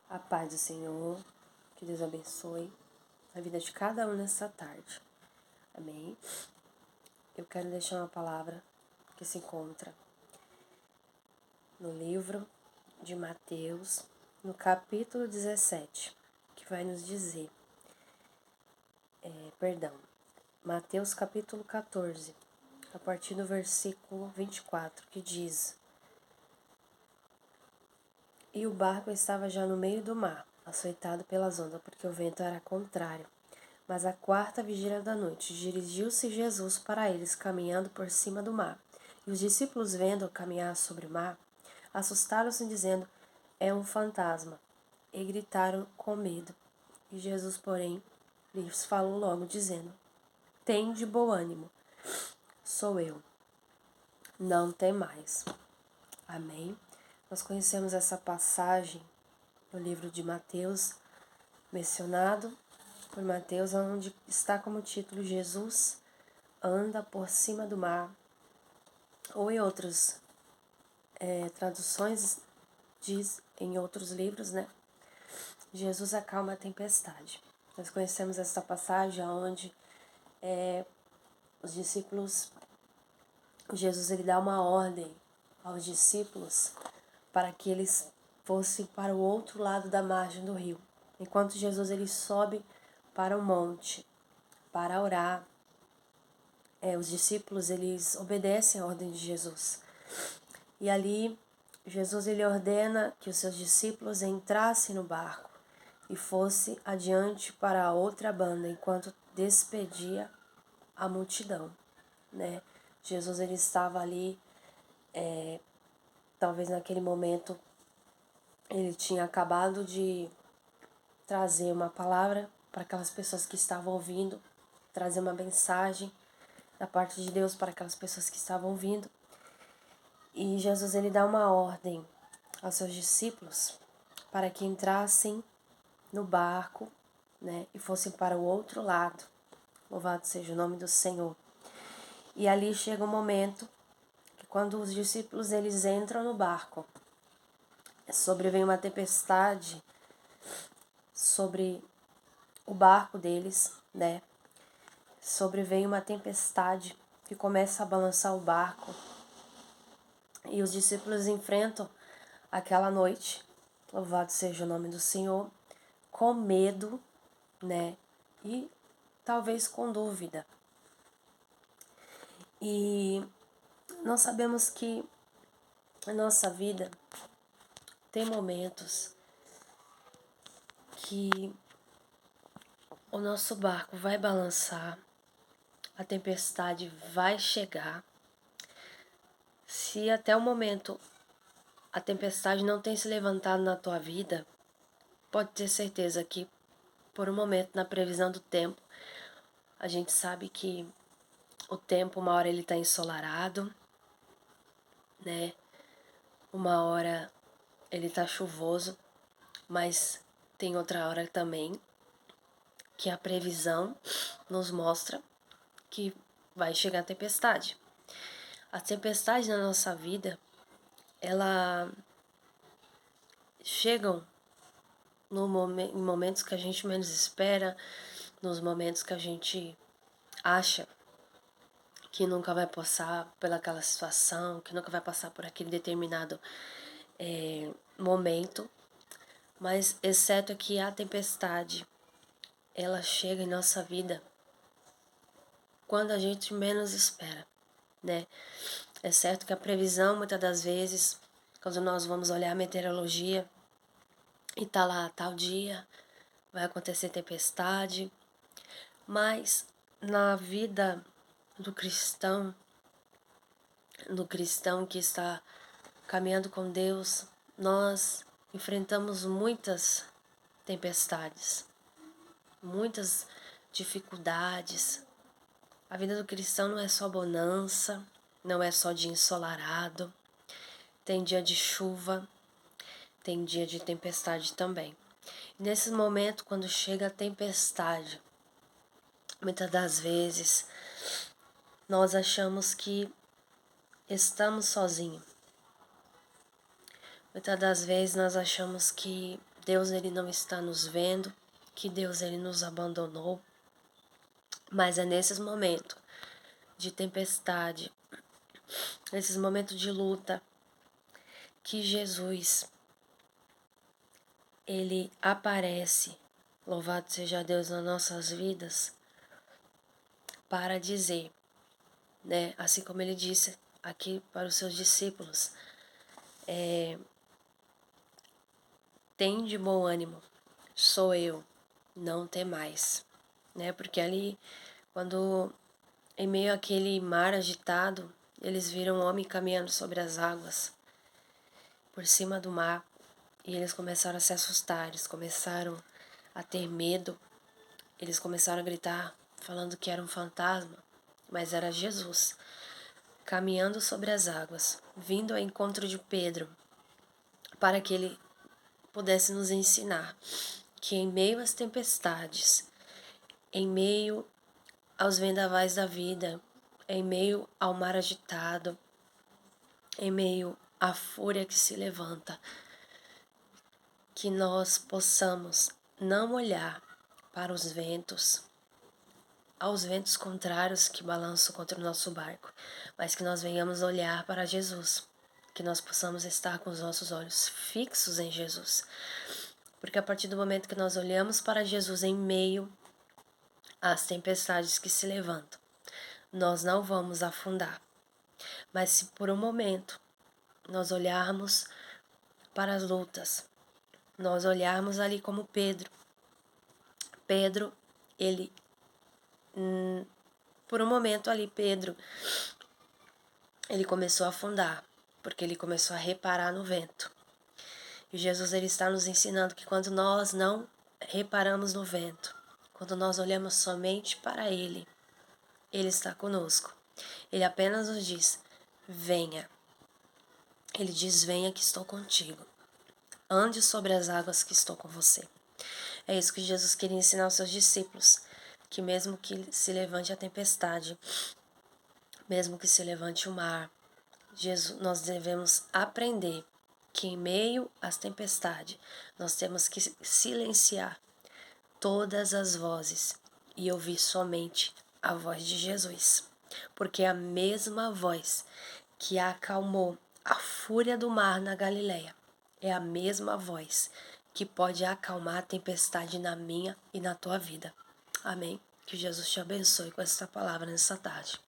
A paz do Senhor, que Deus abençoe a vida de cada um nessa tarde. Amém? Eu quero deixar uma palavra que se encontra no livro de Mateus, no capítulo 17, que vai nos dizer, Mateus capítulo 14, a partir do versículo 24, que diz: E o barco estava já no meio do mar, açoitado pelas ondas, porque o vento era contrário. Mas à quarta vigília da noite, dirigiu-se Jesus para eles, caminhando por cima do mar. E os discípulos, vendo-o caminhar sobre o mar, assustaram-se, dizendo: É um fantasma. E gritaram com medo. E Jesus, porém, lhes falou logo, dizendo: Tende bom ânimo, sou eu, não temais. Amém? Nós conhecemos essa passagem no livro de Mateus, mencionado por Mateus, onde está como título Jesus anda por cima do mar, ou em outras traduções diz em outros livros, né? Jesus acalma a tempestade. Nós conhecemos essa passagem onde os discípulos, Jesus ele dá uma ordem aos discípulos para que eles fossem para o outro lado da margem do rio. Enquanto Jesus ele sobe para o monte para orar, os discípulos eles obedecem a ordem de Jesus. E ali Jesus ele ordena que os seus discípulos entrassem no barco e fosse adiante para a outra banda enquanto despedia a multidão, né? Jesus ele estava ali, talvez naquele momento ele tinha acabado de trazer uma palavra para aquelas pessoas que estavam ouvindo, trazer uma mensagem da parte de Deus para aquelas pessoas que estavam ouvindo. E Jesus ele dá uma ordem aos seus discípulos para que entrassem no barco, né, e fossem para o outro lado. Louvado seja o nome do Senhor. E ali chega um momento que quando os discípulos eles entram no barco, sobrevém uma tempestade sobre o barco deles, né? Sobrevém uma tempestade que começa a balançar o barco. E os discípulos enfrentam aquela noite, louvado seja o nome do Senhor, com medo, né? E talvez com dúvida. E nós sabemos que a nossa vida tem momentos que o nosso barco vai balançar, a tempestade vai chegar. Se até o momento a tempestade não tem se levantado na tua vida, pode ter certeza que por um momento na previsão do tempo, a gente sabe que o tempo, uma hora ele está ensolarado, né? Uma hora ele está chuvoso, mas tem outra hora também que a previsão nos mostra que vai chegar a tempestade. A tempestade na nossa vida, ela chegam em momentos que a gente menos espera, nos momentos que a gente acha que nunca vai passar pelaquela situação, que nunca vai passar por aquele determinado momento. Mas exceto que a tempestade, ela chega em nossa vida quando a gente menos espera, né? É certo que a previsão, muitas das vezes, quando nós vamos olhar a meteorologia e tá lá, tal dia, vai acontecer tempestade, mas na vida do cristão que está caminhando com Deus, nós enfrentamos muitas tempestades, muitas dificuldades. A vida do cristão não é só bonança, não é só dia ensolarado, tem dia de chuva, tem dia de tempestade também. Nesse momento, quando chega a tempestade, muitas das vezes nós achamos que estamos sozinhos. Muitas das vezes nós achamos que Deus ele não está nos vendo, que Deus ele nos abandonou, mas é nesses momentos de tempestade, nesses momentos de luta, que Jesus ele aparece, louvado seja Deus nas nossas vidas, para dizer, né, assim como ele disse aqui para os seus discípulos, tem de bom ânimo, sou eu, não temais, né? Porque ali, quando em meio àquele mar agitado, eles viram um homem caminhando sobre as águas, por cima do mar, e eles começaram a se assustar, eles começaram a ter medo, eles começaram a gritar, falando que era um fantasma, mas era Jesus, caminhando sobre as águas, vindo ao encontro de Pedro, para que ele pudesse nos ensinar que em meio às tempestades, em meio aos vendavais da vida, em meio ao mar agitado, em meio à fúria que se levanta, que nós possamos não olhar para os ventos, aos ventos contrários que balançam contra o nosso barco, mas que nós venhamos olhar para Jesus, que nós possamos estar com os nossos olhos fixos em Jesus. Porque a partir do momento que nós olhamos para Jesus em meio às tempestades que se levantam, nós não vamos afundar. Mas se por um momento nós olharmos para as lutas, nós olharmos ali como Pedro, ele, por um momento ali, Pedro, ele começou a afundar, porque ele começou a reparar no vento. E Jesus ele está nos ensinando que quando nós não reparamos no vento, quando nós olhamos somente para Ele, Ele está conosco. Ele apenas nos diz, venha. Ele diz, venha que estou contigo. Ande sobre as águas que estou com você. É isso que Jesus queria ensinar aos seus discípulos, que mesmo que se levante a tempestade, mesmo que se levante o mar, nós devemos aprender que em meio às tempestades nós temos que silenciar todas as vozes e ouvir somente a voz de Jesus, porque a mesma voz que acalmou a fúria do mar na Galileia é a mesma voz que pode acalmar a tempestade na minha e na tua vida. Amém? Que Jesus te abençoe com essa palavra nessa tarde.